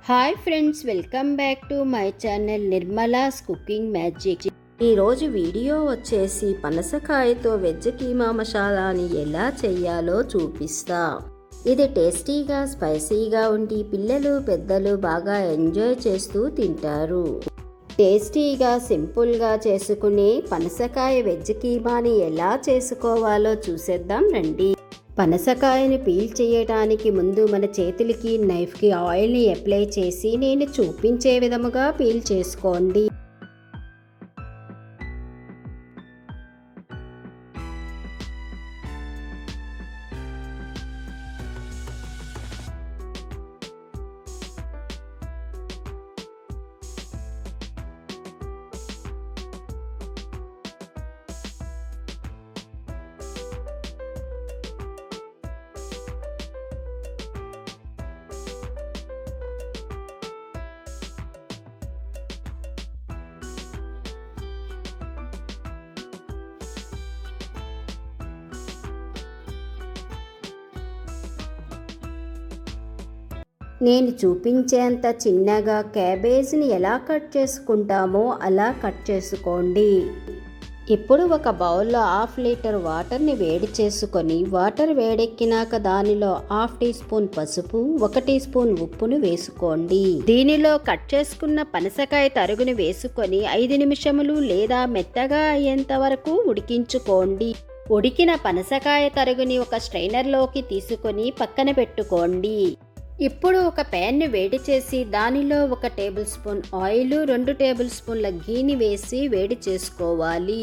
Hi friends, welcome back to my channel Nirmala's cooking magic. ఈరోజు video వచ్చేసి పనసకాయతో veg keema మసాలాని ఎలా చేయాలో చూపిస్తా. ఇది టేస్టీగా స్పైసీగా ఉండి పిల్లలు పెద్దలు బాగా ఎంజాయ్ చేస్తూ తింటారు. టేస్టీగా సింపుల్గా చేసుకునే పనసకాయ వెజ్ కీమాని ఎలా చేసుకోవాలో చూసేద్దాం రండి. పనసకాయని పీల్ చేయడానికి ముందు మన చేతులకి నైఫ్కి ఆయిల్ని అప్లై చేసి నేను చూపించే విధముగా పీల్ చేసుకోండి. నేను చూపించేంత చిన్నగా క్యాబేజ్ని ఎలా కట్ చేసుకుంటామో అలా కట్ చేసుకోండి. ఇప్పుడు ఒక బౌల్లో 1/2 లీటర్ వాటర్ని వేడి చేసుకొని వాటర్ వేడెక్కినాక దానిలో 1/2 టీ స్పూన్ పసుపు, 1 టీ స్పూన్ ఉప్పును వేసుకోండి. దీనిలో కట్ చేసుకున్న పనసకాయ తరుగుని వేసుకొని 5 నిమిషములు లేదా మెత్తగా అయ్యేంత వరకు ఉడికించుకోండి. ఉడికిన పనసకాయ తరుగుని ఒక స్ట్రైనర్లోకి తీసుకొని పక్కన పెట్టుకోండి. ఇప్పుడు ఒక ప్యాన్ని వేడి చేసి దానిలో 1 టేబుల్ స్పూన్ ఆయిల్, 2 టేబుల్ స్పూన్ల ఘీని వేసి వేడి చేసుకోవాలి.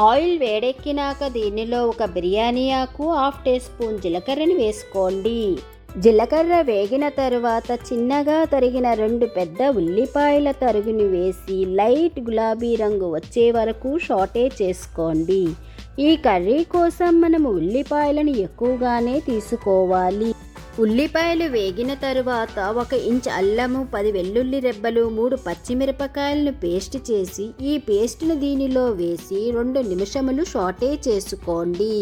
ఆయిల్ వేడెక్కినాక దీనిలో ఒక బిర్యానీ ఆకు, 1/2 టీ స్పూన్ జీలకర్రని వేసుకోండి. జీలకర్ర వేగిన తరువాత చిన్నగా తరిగిన 2 పెద్ద ఉల్లిపాయల తరుగుని వేసి లైట్ గులాబీ రంగు వచ్చే వరకు సాటే చేసుకోండి. ఈ కర్రీ కోసం మనము ఉల్లిపాయలను ఎక్కువగానే తీసుకోవాలి. ఉల్లిపాయలు వేగిన తరువాత 1 ఇంచ్ అల్లము, 10 వెల్లుల్లి రెబ్బలు, 3 పచ్చిమిరపకాయలను పేస్ట్ చేసి ఈ పేస్ట్ను దీనిలో వేసి 2 నిమిషములు సాటే చేసుకోండి.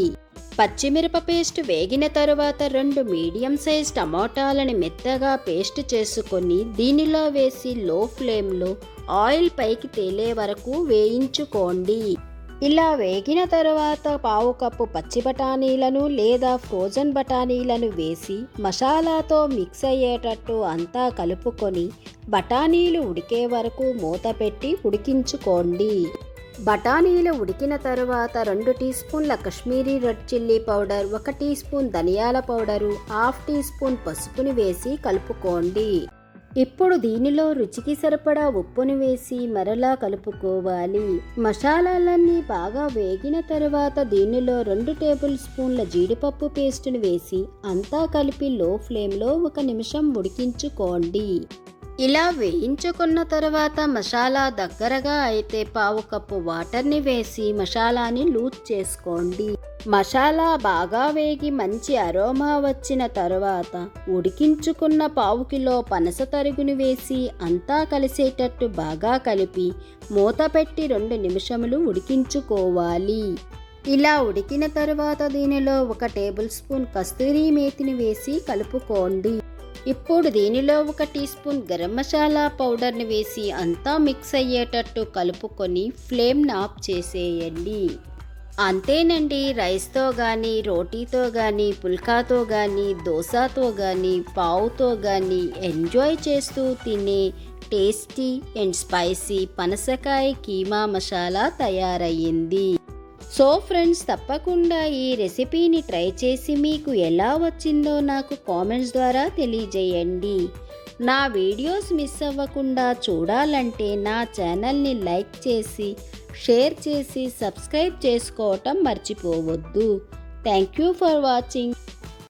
పచ్చిమిరప పేస్ట్ వేగిన తరువాత 2 మీడియం సైజ్ టమాటాలను మెత్తగా పేస్ట్ చేసుకొని దీనిలో వేసి లో ఫ్లేమ్లో ఆయిల్ పైకి తేలే వరకు వేయించుకోండి. ఇలా వేగిన తర్వాత 1/2 కప్పు పచ్చి బఠానీలను లేదా ఫ్రోజన్ బఠానీలను వేసి మసాలాతో మిక్స్ అయ్యేటట్టు అంతా కలుపుకొని బఠానీలు ఉడికే వరకు మూత పెట్టి ఉడికించుకోండి. బఠానీలు ఉడికిన తరువాత 2 టీ స్పూన్ల Kashmiri red chilli powder, 1 teaspoon ధనియాల పౌడరు, 1/2 టీ స్పూన్ పసుపుని వేసి కలుపుకోండి. ఇప్పుడు దీనిలో రుచికి సరిపడా ఉప్పును వేసి మరలా కలుపుకోవాలి. మసాలాలన్నీ బాగా వేగిన తరువాత దీనిలో 2 టేబుల్ స్పూన్ల జీడిపప్పు పేస్టును వేసి అంతా కలిపి లో ఫ్లేమ్లో 1 నిమిషం ఉడికించుకోండి. ఇలా వేయించుకున్న తర్వాత మసాలా దగ్గరగా అయితే 1/2 కప్పు వాటర్ని వేసి మసాలాని లూజ్ చేసుకోండి. మసాలా బాగా వేగి మంచి అరోమా వచ్చిన తరువాత ఉడికించుకున్న 1/2 కిలో పనస తరుగుని వేసి అంతా కలిసేటట్టు బాగా కలిపి మూత పెట్టి 2 నిమిషములు ఉడికించుకోవాలి. ఇలా ఉడికిన తరువాత దీనిలో 1 టేబుల్ స్పూన్ కస్తూరి మేతిని వేసి కలుపుకోండి. ఇప్పుడు దీనిలో 1 టీ స్పూన్ గరం మసాలా పౌడర్ని వేసి అంతా మిక్స్ అయ్యేటట్టు కలుపుకొని ఫ్లేమ్ని ఆఫ్ చేసేయండి. అంతేనండి. రైస్తో కానీ, రోటీతో కానీ, పుల్కాతో కానీ, దోశతో కానీ, పావుతో కానీ ఎంజాయ్ చేస్తూ తినే టేస్టీ అండ్ స్పైసీ పనసకాయ కీమా మసాలా తయారయ్యింది. సో ఫ్రెండ్స్, తప్పకుండా ఈ రెసిపీని ట్రై చేసి మీకు ఎలా వచ్చిందో నాకు కామెంట్స్ ద్వారా తెలియజేయండి. నా వీడియోస్ మిస్ అవ్వకుండా చూడాలంటే నా ఛానల్ని లైక్ చేసి, షేర్ చేసి, సబ్స్క్రైబ్ చేసుకోవటం మర్చిపోవద్దు. Thank you for watching.